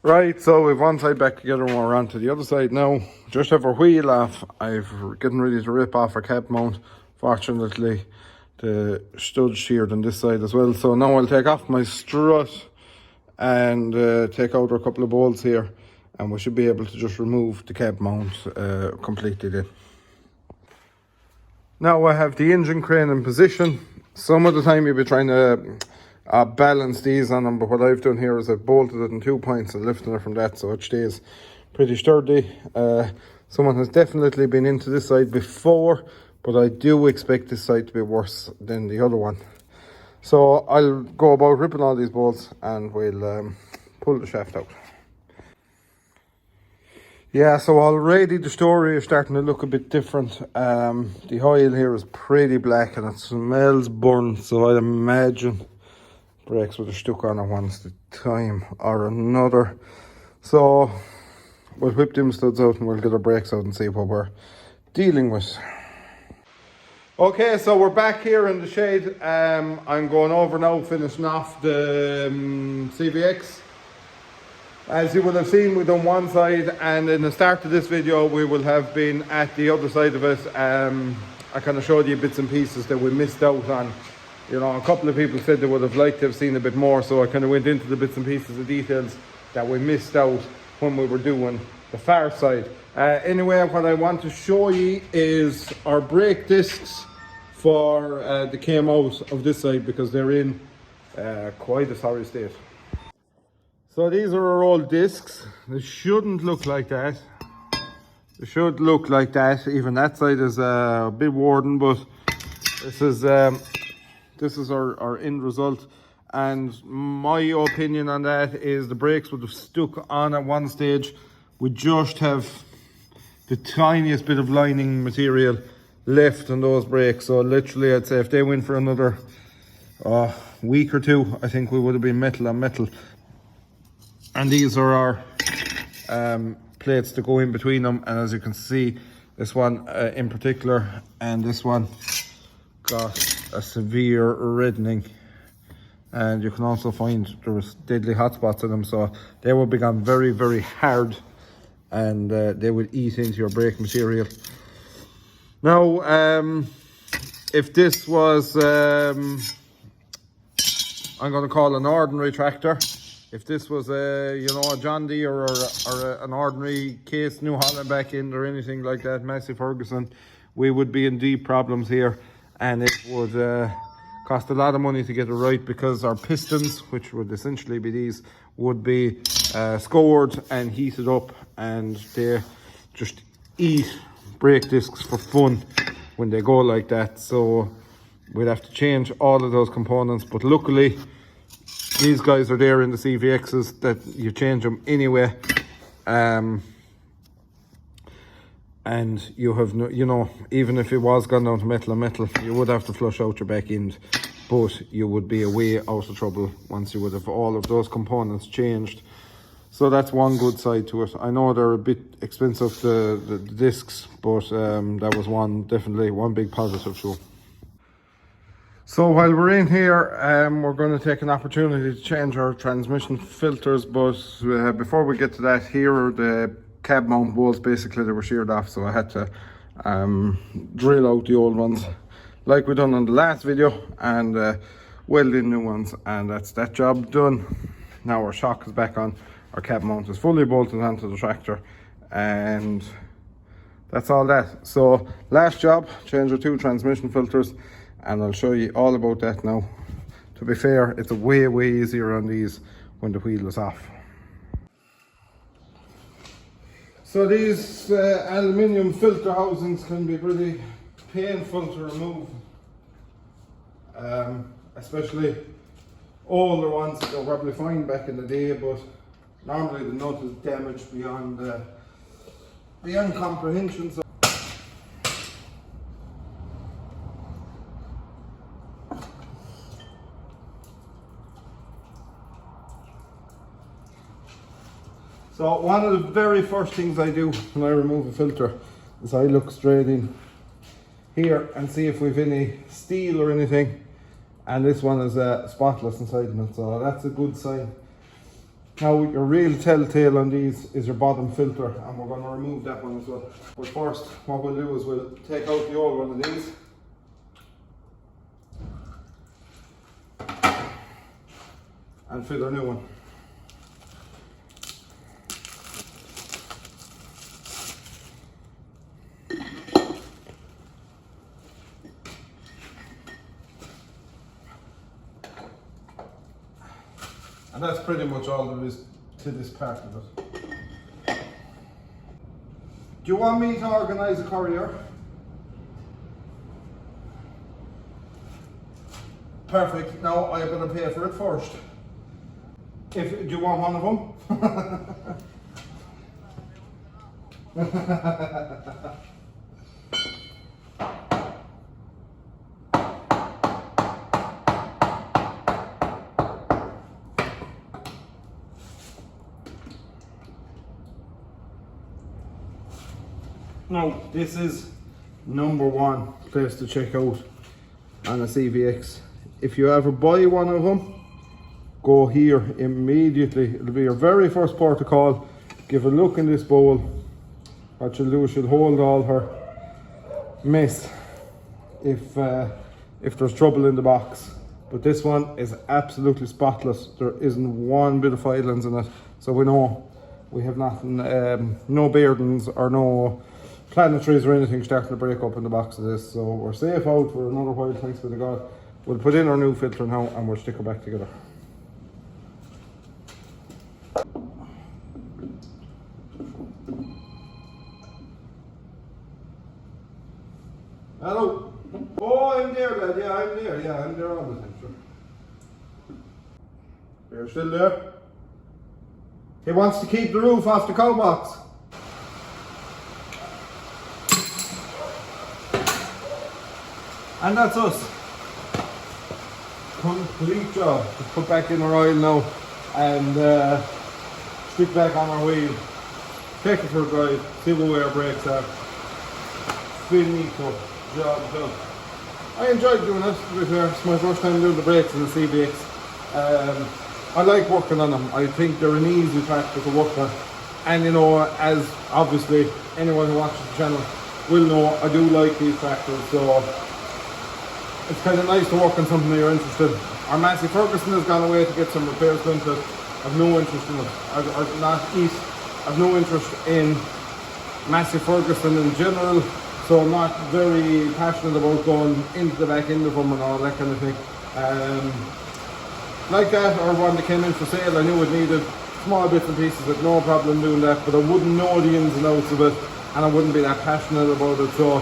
Right, so we've one side back together and we're on to the other side now. Just have our wheel off. I've getting ready to rip off our cab mount. Fortunately, the stud's sheared on this side as well. So now I'll take off my strut and take out a couple of bolts here, and we should be able to just remove the cab mount completely then. Now I have the engine crane in position. Some of the time you'll be trying to balance these on them, but what I've done here is I've bolted it in 2 points and lifting it from that, so it stays pretty sturdy. Someone has definitely been into this side before, but I do expect this side to be worse than the other one. So I'll go about ripping all these bolts and we'll pull the shaft out. Yeah, so already the story is starting to look a bit different. The oil here is pretty black and it smells burnt, so I imagine brakes would have stuck on it once the time or another. So we'll whip them studs out and we'll get our brakes out and see what we're dealing with. Okay, so we're back here in the shade. I'm going over now, finishing off the CVX. As you will have seen, we've done one side, and in the start of this video we will have been at the other side of it. I kind of showed you bits and pieces that we missed out on. You know, a couple of people said they would have liked to have seen a bit more, so I kind of went into the bits and pieces of details that we missed out when we were doing the far side. Anyway, what I want to show you is our brake discs for that came out of this side, because they're in quite a sorry state. So these are our old discs. They shouldn't look like that. They should look like that. Even that side is a bit worn, but this is our end result. And my opinion on that is the brakes would have stuck on at one stage. We just have the tiniest bit of lining material left on those brakes. So literally, I'd say if they went for another week or two, I think we would have been metal on metal. And these are our plates to go in between them, and as you can see, this one in particular and this one got a severe reddening, and you can also find there was deadly hot spots in them, so they will become very, very hard, and they will eat into your brake material. Now if this was I'm going to call an ordinary tractor, if this was a John Deere or an ordinary Case New Holland back end or anything like that, Massey Ferguson, we would be in deep problems here, and it would cost a lot of money to get it right, because our pistons, which would essentially be these, would be scored and heated up, and they just eat brake discs for fun when they go like that. So we'd have to change all of those components, but luckily these guys are there in the CVXs that you change them anyway, and you have no, even if it was gone down to metal and metal, you would have to flush out your back end, but you would be way out of trouble once you would have all of those components changed. So that's one good side to it. I know they're a bit expensive, the discs, but that was definitely one big positive too. So while we're in here, we're going to take an opportunity to change our transmission filters, but before we get to that, here are the cab mount bolts. Basically they were sheared off, so I had to drill out the old ones like we done on the last video, and weld in new ones, and that's that job done. Now our shock is back on, our cab mount is fully bolted onto the tractor, and that's all that. So last job, change our 2 transmission filters, and I'll show you all about that now. To be fair, it's way easier on these when the wheel is off. So these aluminium filter housings can be pretty painful to remove, especially older ones. They'll probably fine back in the day, but normally the nut is damaged beyond comprehension. So one of the very first things I do when I remove a filter is I look straight in here and see if we've any steel or anything, and this one is spotless inside of it, so that's a good sign. Now your real telltale on these is your bottom filter, and we're going to remove that one as well. But first, what we'll do is we'll take out the old one of these. And fill our new one. And that's pretty much all there is to this part of it. Do you want me to organise a courier? Perfect. Now I better pay for it first. Do you want one of them? Now, this is #1 place to check out on a CVX. If you ever buy one of them, go here immediately. It'll be your very first port of call. Give a look in this bowl. What she'll do is she'll hold all her mess if there's trouble in the box. But this one is absolutely spotless. There isn't one bit of filings in it, so we know we have nothing, no beardings or no planetaries or anything starting to break up in the box of this. So we're safe out for another while, thanks be to God. We'll put in our new filter now and we'll stick it back together. Hello. Oh, I'm there, lad. Yeah, I'm there. Yeah, I'm there all the time. Sure. You're still there? He wants to keep the roof off the cow box. And that's us. Complete job. Just put back in our oil now and stick back on our wheel. Take it for a drive. See where our brakes are. Finito. Job done. I enjoyed doing it, to be fair. It's my first time doing the brakes in the CBX. I like working on them. I think they're an easy tractor to work on. And you know, as obviously anyone who watches the channel will know, I do like these tractors, so it's kind of nice to work on something that you're interested in. Our Massey Ferguson has gone away to get some repairs done to it. I've no interest in it. I've no interest in Massey Ferguson in general, so I'm not very passionate about going into the back end of them and all that kind of thing. Like that, or one that came in for sale, I knew it needed small bits and pieces, with no problem doing that, but I wouldn't know the ins and outs of it, and I wouldn't be that passionate about it. So,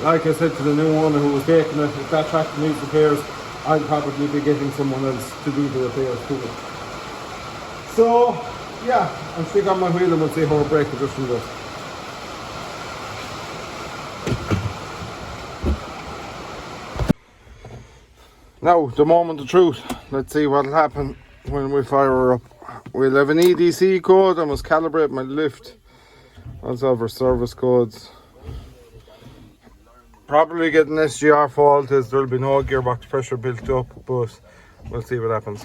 like I said to the new owner who was taking it, if that tractor needs repairs, I'd probably be getting someone else to do the repairs to it. So, yeah, I'll stick on my wheel and we'll see how our brake adjustment goes. Now, the moment of truth. Let's see what'll happen when we fire her up. We'll have an EDC code. I must calibrate my lift. Also have our service codes. Probably get an SGR fault as there'll be no gearbox pressure built up, but we'll see what happens.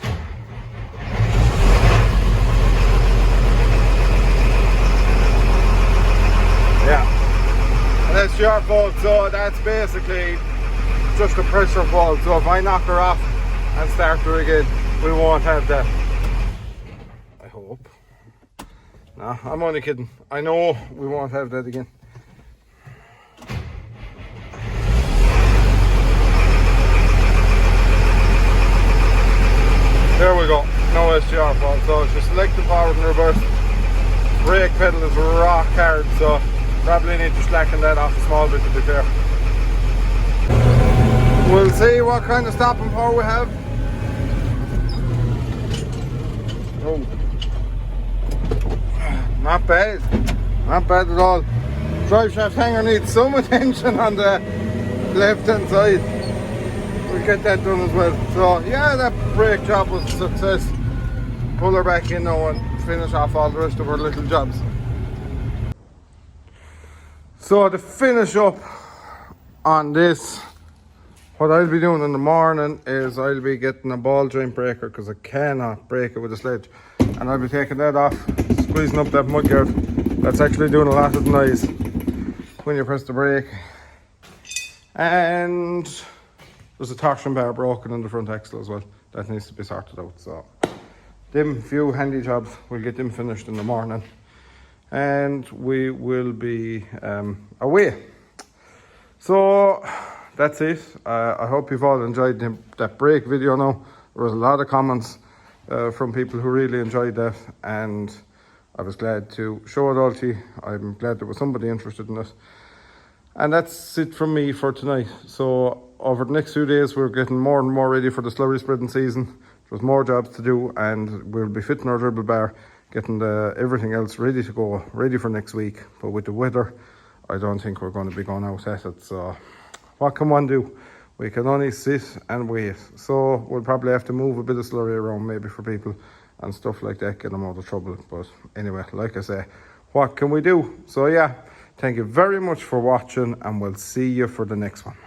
Yeah, an SGR fault, so that's basically just a pressure fault. So if I knock her off and start her again, we won't have that. I hope. Nah, I'm only kidding. I know we won't have that again. There we go, no SGR fault. So if you select the forward and reverse, brake pedal is rock hard, so probably need to slacken that off a small bit to be fair. We'll see what kind of stopping power we have. Oh, not bad at all. Drive shaft hanger needs some attention on the left hand side. We'll get that done as well. So yeah, that brake job was a success. Pull her back in now and finish off all the rest of our little jobs. So to finish up on this, what I'll be doing in the morning is I'll be getting a ball joint breaker because I cannot break it with a sledge. and I'll be taking that off, squeezing up that mudguard. That's actually doing a lot of noise when you press the brake. And there's a torsion bar broken in the front axle as well. That needs to be sorted out. So them few handy jobs, we'll get them finished in the morning, and we will be away. So that's it. I hope you've all enjoyed that brake video now. There was a lot of comments from people who really enjoyed that, and I was glad to show it all to you. I'm glad there was somebody interested in it. And that's it from me for tonight. So over the next few days, we're getting more and more ready for the slurry spreading season. There's more jobs to do, and we'll be fitting our dribble bar, getting everything else ready to go, ready for next week. But with the weather, I don't think we're going to be going out at it. So what can one do? We can only sit and wait. So we'll probably have to move a bit of slurry around maybe for people and stuff like that, get them out of trouble. But anyway, like I say, what can we do? So yeah, thank you very much for watching, and we'll see you for the next one.